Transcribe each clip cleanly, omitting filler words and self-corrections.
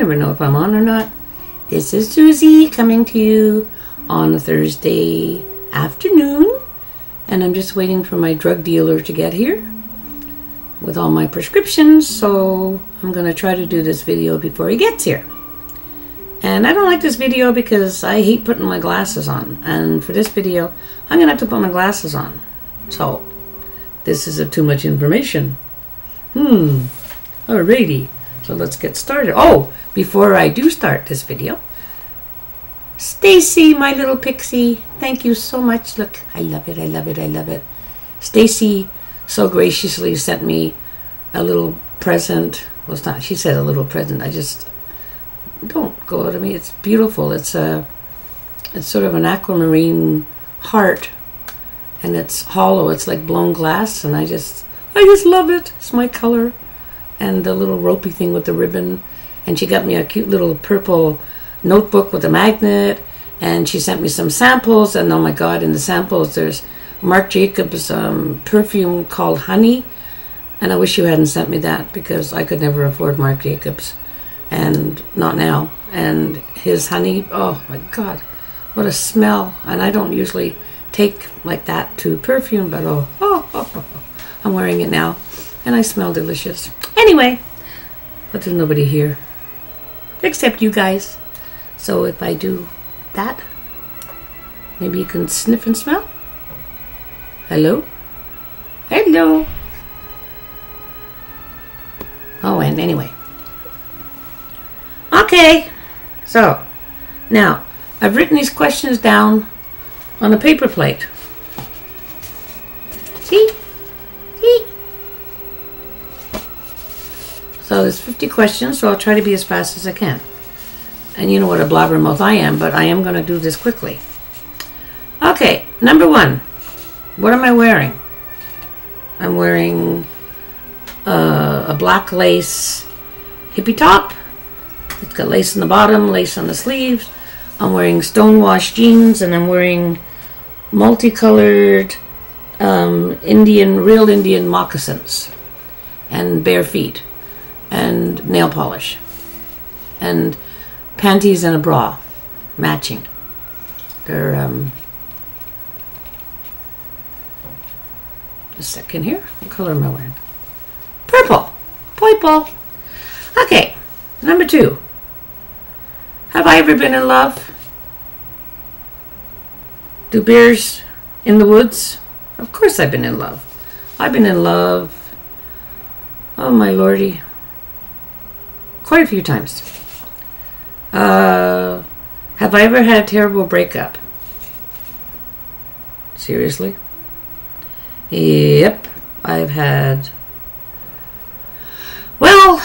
never know if I'm on or not. This is Susie coming to you on a Thursday afternoon. And I'm just waiting for my drug dealer to get here with all my prescriptions. So I'm going to try to do this video before he gets here. And I don't like this video because I hate putting my glasses on. And for this video, I'm going to have to put my glasses on. So this is too much information. Alrighty. So let's get started. Oh, before I do start this video, Stacy, my little pixie, thank you so much. Look, I love it, I love it, I love it. Stacy so graciously sent me a little present. Well, it's not, she said a little present. I just, don't go to me. It's beautiful. It's sort of an aquamarine heart, and it's hollow. It's like blown glass, and I just love it. It's my color. And the little ropey thing with the ribbon. And she got me a cute little purple notebook with a magnet, and she sent me some samples. And oh my God, in the samples there's Marc Jacobs perfume called Honey, and I wish you hadn't sent me that because I could never afford Marc Jacobs, and not now. And his honey, oh my God, what a smell. And I don't usually take like that to perfume, but I'm wearing it now and I smell delicious. Anyway, but there's nobody here except you guys. So if I do that, maybe you can sniff and smell. Hello? Hello? Oh, and anyway. Okay, so now I've written these questions down on a paper plate. See? See? So there's 50 questions, so I'll try to be as fast as I can. And you know what a blabbermouth I am, but I am going to do this quickly. Okay, number one. What am I wearing? I'm wearing a black lace hippie top. It's got lace on the bottom, lace on the sleeves. I'm wearing stonewashed jeans, and I'm wearing multicolored real Indian moccasins, and bare feet, and nail polish, and panties and a bra, matching. They're a second here. What color am I wearing? Purple. Purple. Okay, number two. Have I ever been in love? Do bears in the woods? Of course I've been in love. I've been in love, oh my lordy, quite a few times. Have I ever had a terrible breakup? Seriously? Yep, I've had. Well,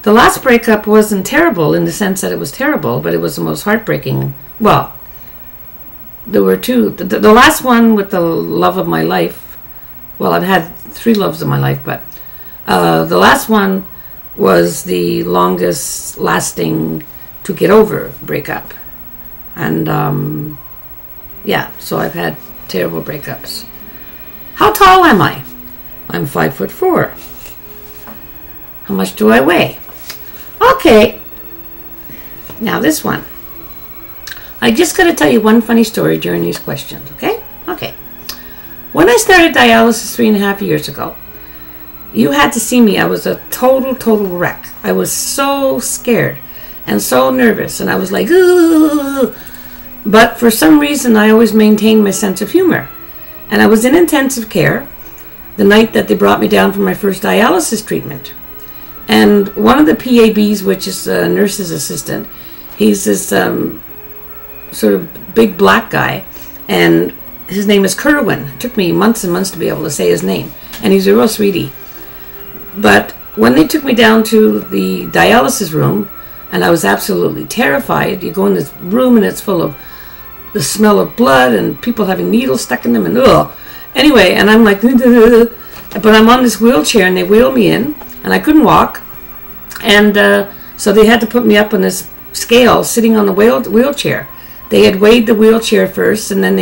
the last breakup wasn't terrible in the sense that it was terrible, but it was the most heartbreaking. Well, there were two. The last one with the love of my life, well, I've had 3 loves of my life, but the last one was the longest lasting to get over breakup. And yeah, so I've had terrible breakups. How tall am I? I'm 5'4". How much do I weigh? Okay, now this one. I just got to tell you one funny story during these questions, okay? Okay. When I started dialysis 3.5 years ago, you had to see me. I was a total wreck. I was so scared and so nervous, and I was like, ooh. But for some reason, I always maintained my sense of humor. And I was in intensive care the night that they brought me down for my first dialysis treatment. And one of the PABs, which is a nurse's assistant, he's this sort of big black guy, and his name is Kerwin. It took me months and months to be able to say his name, and he's a real sweetie. But when they took me down to the dialysis room, and I was absolutely terrified. You go in this room and it's full of the smell of blood and people having needles stuck in them, and anyway, and I'm like, but I'm on this wheelchair, and they wheel me in, and I couldn't walk, and so they had to put me up on this scale sitting on the wheelchair. They had weighed the wheelchair first, and then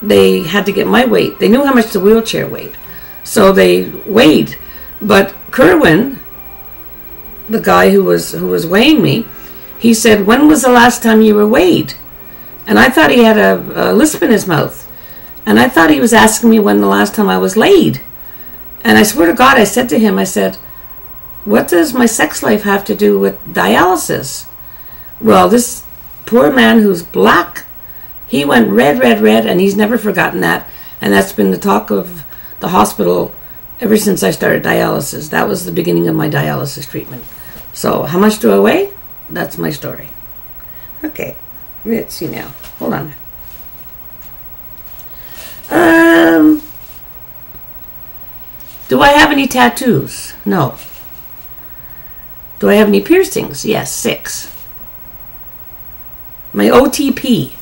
they had to get my weight. They knew how much the wheelchair weighed, so they weighed. But Kerwin the guy who was weighing me, he said, "When was the last time you were weighed?" And I thought he had a lisp in his mouth. And I thought he was asking me when the last time I was laid. And I swear to God, I said to him, I said, "What does my sex life have to do with dialysis?" Well, this poor man who's black, he went red, and he's never forgotten that. And that's been the talk of the hospital ever since I started dialysis. That was the beginning of my dialysis treatment. So, how much do I weigh? That's my story. Okay, let's see now. Hold on. Do I have any tattoos? No. Do I have any piercings? Yes, 6. My OTP.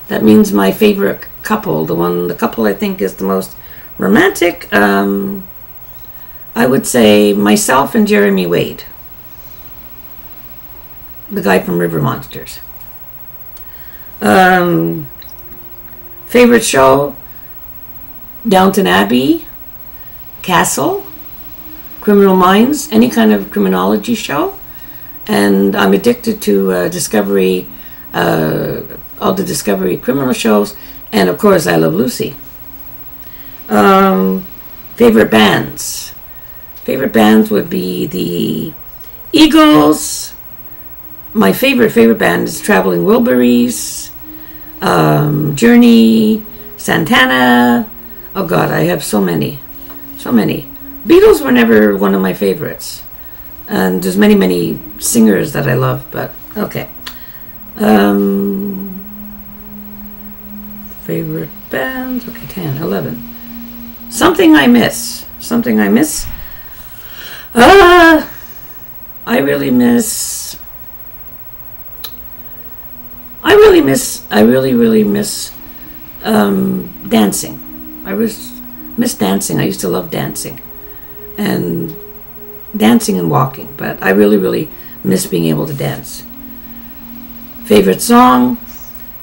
That means my favorite couple. The couple I think is the most romantic. I would say myself and Jeremy Wade. The guy from River Monsters. Favorite show? Downton Abbey, Castle, Criminal Minds, any kind of criminology show. And I'm addicted to Discovery, all the Discovery criminal shows. And of course, I Love Lucy. Favorite bands? Favorite bands would be the Eagles. My favorite band is Traveling Wilburys, Journey, Santana. Oh God, I have so many. Beatles were never one of my favorites. And there's many singers that I love, but okay. Favorite bands? Okay, 10, 11. Something I miss. I really miss dancing. I miss dancing. I used to love dancing and walking, but I really miss being able to dance. Favorite song?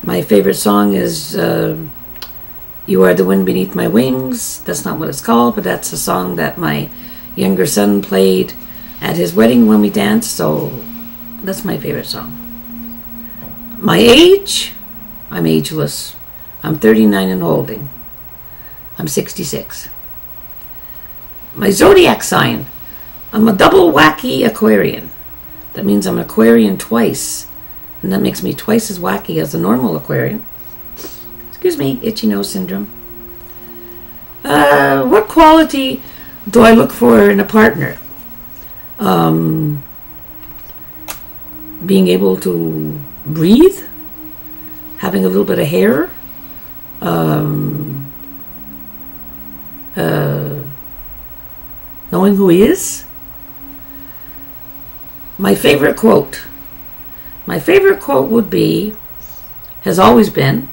My favorite song is You Are the Wind Beneath My Wings. That's not what it's called, but that's a song that my younger son played at his wedding when we danced, so that's my favorite song. My age? I'm ageless. I'm 39 and holding. I'm 66. My zodiac sign? I'm a double wacky Aquarian. That means I'm an Aquarian twice, and that makes me twice as wacky as a normal Aquarian. Excuse me, itchy nose syndrome. What quality do I look for in a partner? Being able to breathe, having a little bit of hair, knowing who he is. My favorite quote would be, has always been,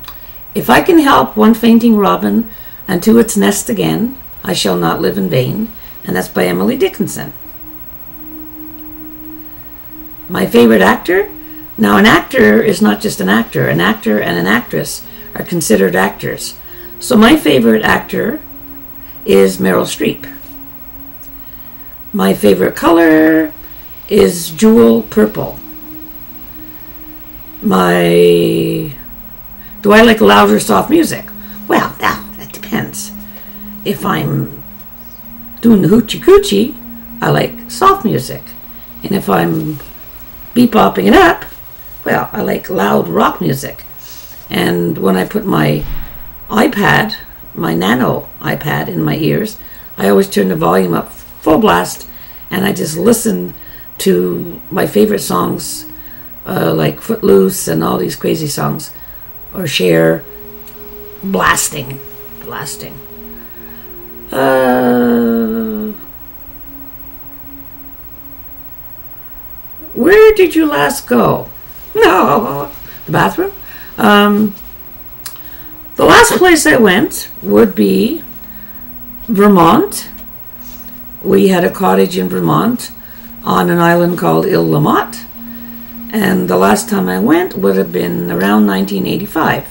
"If I can help one fainting robin unto its nest again, I shall not live in vain." And that's by Emily Dickinson. My favorite actor? Now, an actor is not just an actor. An actor and an actress are considered actors. So my favorite actor is Meryl Streep. My favorite color is jewel purple. Do I like loud or soft music? Well, now, that depends. If I'm doing the hoochie coochie, I like soft music. And if I'm bebopping it up, well, I like loud rock music. And when I put my iPad, my nano iPad in my ears, I always turn the volume up full blast, and I just listen to my favorite songs, like Footloose and all these crazy songs, or Cher, blasting. Where did you last go? No, the bathroom. The last place I went would be Vermont. We had a cottage in Vermont on an island called Île La Motte. And the last time I went would have been around 1985,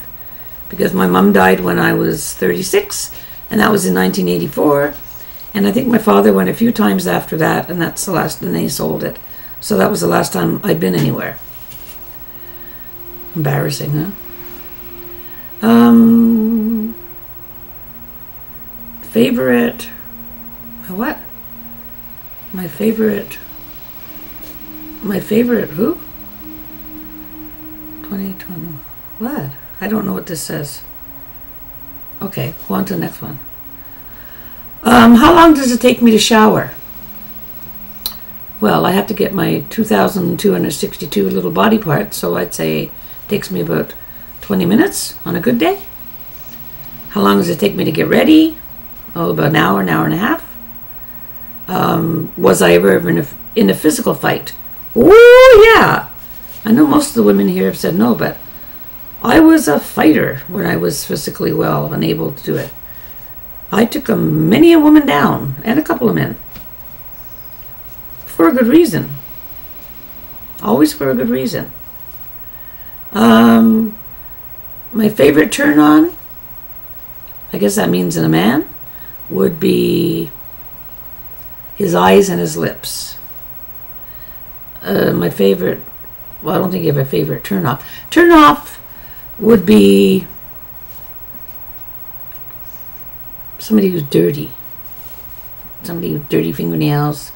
because my mom died when I was 36, and that was in 1984. And I think my father went a few times after that, and that's the last, and they sold it. So that was the last time I'd been anywhere. Embarrassing, huh? Favorite... What? My favorite who? 2020. What? I don't know what this says. Okay, go on to the next one. How long does it take me to shower? Well, I have to get my 2,262 little body parts, so I'd say it takes me about 20 minutes on a good day. How long does it take me to get ready? Oh, about an hour and a half. Was I ever in a physical fight? Oh, yeah. I know most of the women here have said no, but I was a fighter when I was physically well and able to do it. I took many a woman down, and a couple of men. For a good reason. Always for a good reason. My favorite turn on, I guess that means in a man, would be his eyes and his lips. My favorite, well, I don't think you have a favorite turn off. Turn off would be somebody who's dirty. Somebody with dirty fingernails.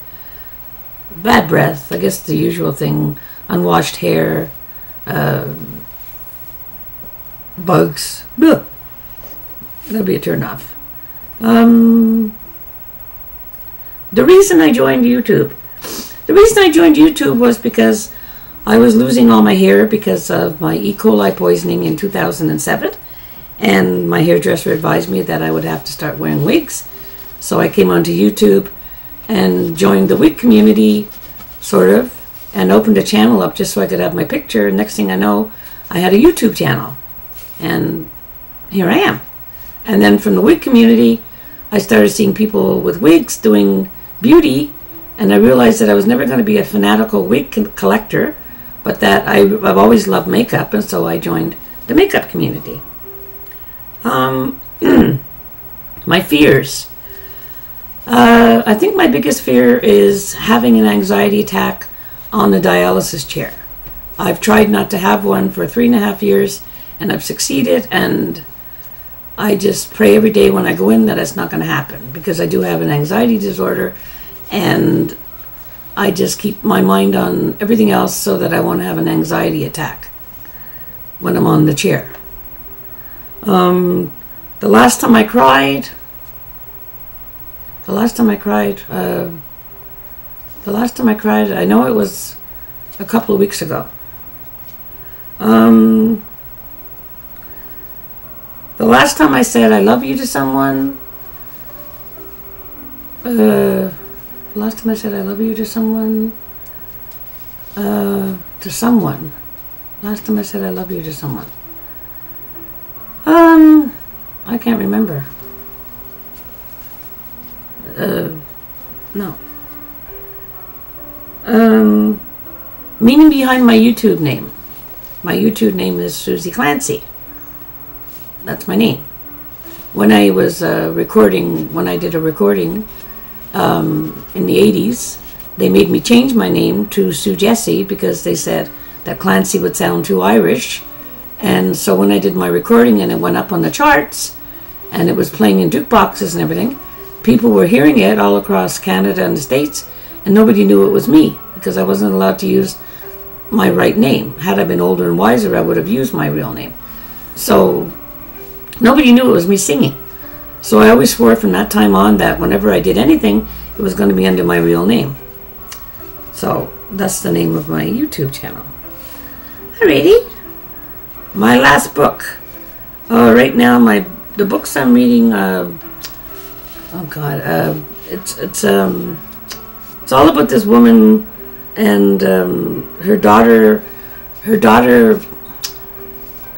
Bad breath, I guess the usual thing. Unwashed hair. Bugs. Blech. That'd be a turn off. The reason I joined YouTube was because I was losing all my hair because of my E. coli poisoning in 2007, and my hairdresser advised me that I would have to start wearing wigs. So I came onto YouTube and joined the wig community, sort of, and opened a channel up just so I could have my picture. Next thing I know, I had a YouTube channel, and here I am. And then from the wig community, I started seeing people with wigs doing beauty, and I realized that I was never going to be a fanatical wig collector, but that I've always loved makeup, and so I joined the makeup community. My fears. I think my biggest fear is having an anxiety attack on the dialysis chair. I've tried not to have one for 3.5 years, and I've succeeded, and I just pray every day when I go in that it's not going to happen, because I do have an anxiety disorder, and I just keep my mind on everything else so that I won't have an anxiety attack when I'm on the chair. The last time I cried, I know it was a couple of weeks ago. The last time I said I love you to someone, Last time I said I love you to someone, I can't remember. No. Meaning behind my YouTube name. My YouTube name is Susie Clancy. That's my name. When I was when I did a recording in the 80s, they made me change my name to Sue Jessie because they said that Clancy would sound too Irish. And so when I did my recording and it went up on the charts and it was playing in jukeboxes and everything, people were hearing it all across Canada and the States, and nobody knew it was me because I wasn't allowed to use my right name. Had I been older and wiser, I would have used my real name. So nobody knew it was me singing. So I always swore from that time on that whenever I did anything, it was going to be under my real name. So that's the name of my YouTube channel. Alrighty. My last book. Right now, the books I'm reading. It's all about this woman and her daughter. Her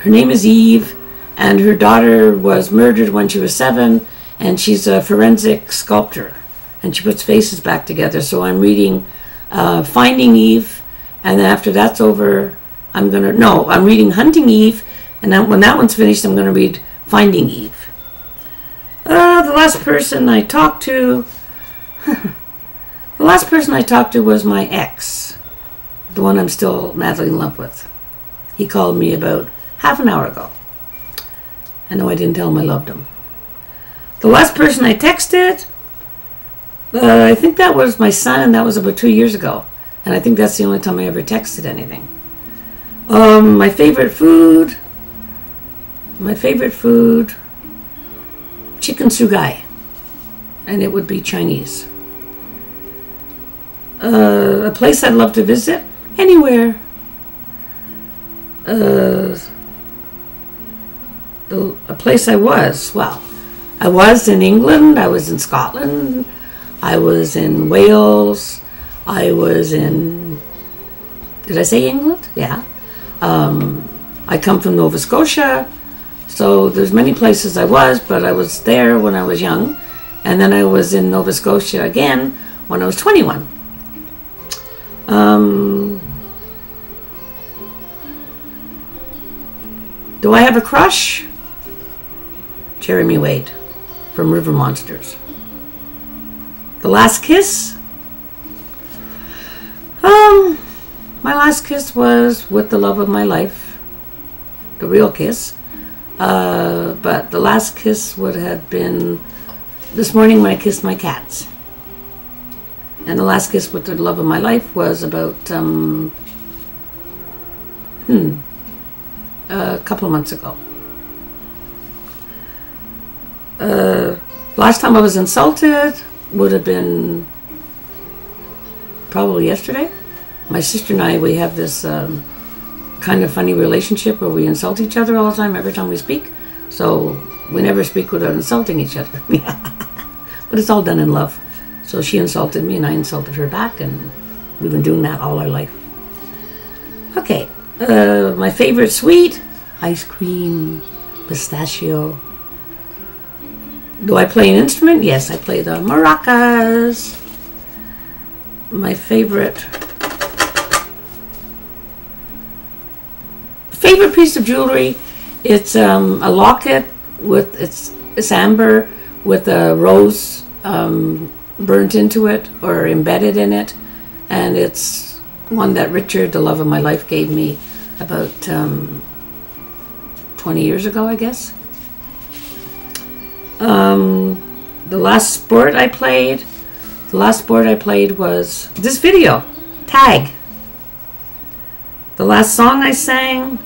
name is Eve. And her daughter was murdered when she was 7, and she's a forensic sculptor, and she puts faces back together. So I'm reading Finding Eve, and then after that's over, I'm reading Hunting Eve, and then when that one's finished, I'm going to read Finding Eve. The last person I talked to was my ex. the one I'm still madly in love with. He called me about half an hour ago. I know I didn't tell him I loved him. The last person I texted, I think that was my son, and that was about 2 years ago. And I think that's the only time I ever texted anything. My favorite food, chicken sugai, and it would be Chinese. A place I'd love to visit, anywhere. A place I was in England, I was in Scotland, I was in Wales, I was in, did I say England? Yeah. I come from Nova Scotia, so there's many places I was, but I was there when I was young, and then I was in Nova Scotia again when I was 21. Do I have a crush? Jeremy Wade from River Monsters. The last kiss? My last kiss was with the love of my life. The real kiss. But the last kiss would have been this morning when I kissed my cats. And the last kiss with the love of my life was about a couple of months ago. Last time I was insulted would have been probably yesterday. My sister and I, we have this kind of funny relationship where we insult each other all the time, every time we speak. So we never speak without insulting each other. But it's all done in love. So she insulted me and I insulted her back, and we've been doing that all our life. Okay, my favorite sweet, ice cream, pistachio. Do I play an instrument? Yes, I play the maracas. My favorite piece of jewelry, it's a locket with, it's amber with a rose burnt into it or embedded in it, and it's one that Richard, the love of my life, gave me about 20 years ago, I guess. The last sport I played was this video, Tag. The last song I sang,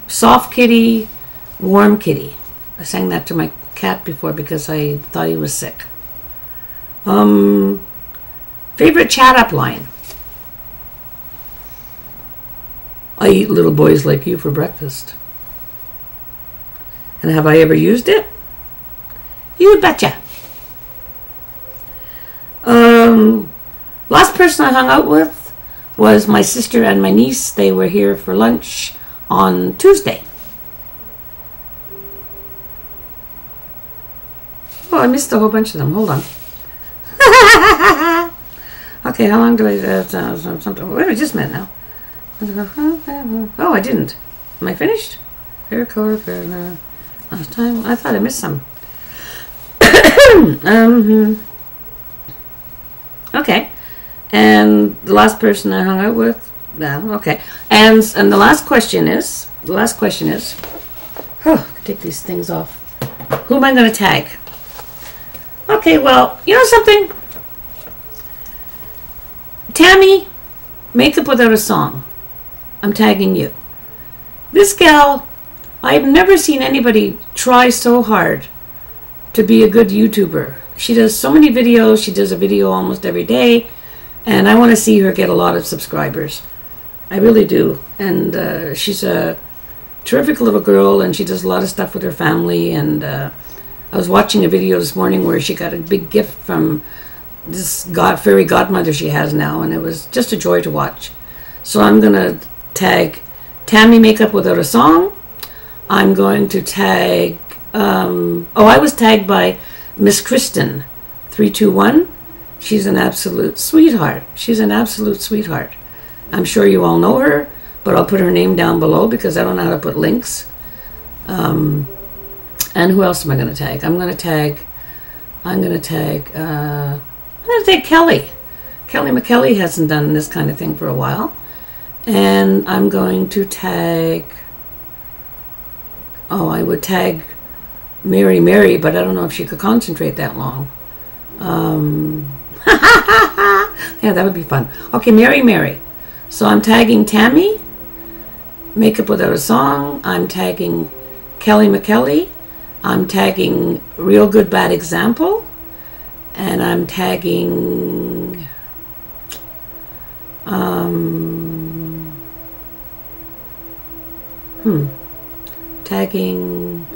Soft Kitty, Warm Kitty. I sang that to my cat before because I thought he was sick. Favorite chat up line. I eat little boys like you for breakfast. And have I ever used it? You betcha. Last person I hung out with was my sister and my niece. They were here for lunch on Tuesday. Oh, I missed a whole bunch of them. Hold on. Okay, how long do I something? Wait a minute, just a minute now. Oh, I didn't. Am I finished? Hair color, last time. I thought I missed some. Okay. And the last person I hung out with, no, okay. And the last question is, oh, I can take these things off. Who am I going to tag? Okay, well, you know something? Tammy, Makeup Without a Song. I'm tagging you. This gal, I've never seen anybody try so hard to be a good YouTuber. She does so many videos. She does a video almost every day. And I want to see her get a lot of subscribers. I really do. And she's a terrific little girl, and she does a lot of stuff with her family. And I was watching a video this morning where she got a big gift from this fairy godmother she has now, and it was just a joy to watch. So I'm going to tag Tammy, Makeup Without a Song. I'm going to tag... I was tagged by Miss Kristen 321. She's an absolute sweetheart. I'm sure you all know her, but I'll put her name down below because I don't know how to put links. And who else am I going to tag? I'm going to tag Kelly. Kelly McKelly hasn't done this kind of thing for a while. And I'm going to tag... Oh, I would tag Mary, but I don't know if she could concentrate that long. Yeah, that would be fun. Okay, Mary. So I'm tagging Tammy, Makeup Without a Song. I'm tagging Kelly McKelly. I'm tagging Real Good Bad Example. And I'm tagging... Tagging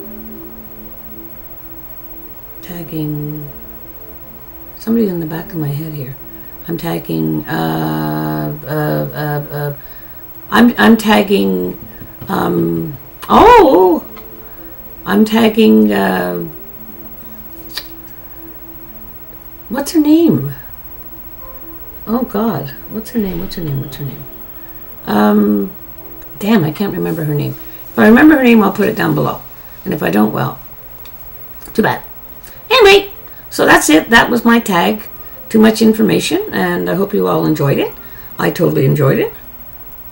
somebody in the back of my head here. I'm tagging I'm tagging I'm tagging what's her name? Oh God, what's her name? Damn, I can't remember her name. If I remember her name, I'll put it down below. And if I don't, well, too bad. Anyway, so that's it. That was my tag. Too much information, and I hope you all enjoyed it. I totally enjoyed it.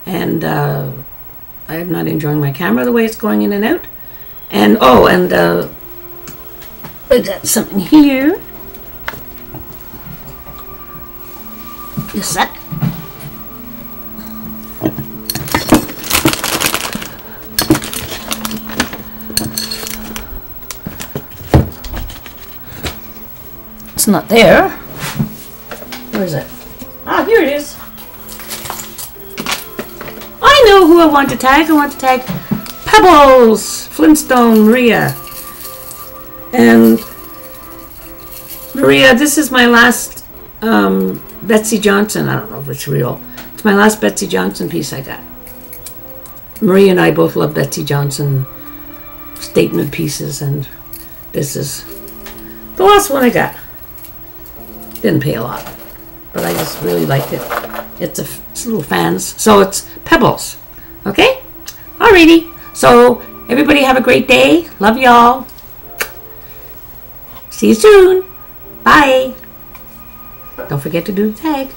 And I'm not enjoying my camera the way it's going in and out. And, I got something here. Just a sec. It's not there. Where is it? Ah, here it is. I know who I want to tag. I want to tag Pebbles, Flintstone, Maria. And Maria, this is my last Betsy Johnson. I don't know if it's real. It's my last Betsy Johnson piece I got. Maria and I both love Betsy Johnson statement pieces, and this is the last one I got. Didn't pay a lot, but I just really liked it. It's little fans. So it's Pebbles. Okay? Alrighty. So everybody have a great day. Love y'all. See you soon. Bye. Don't forget to do the tag.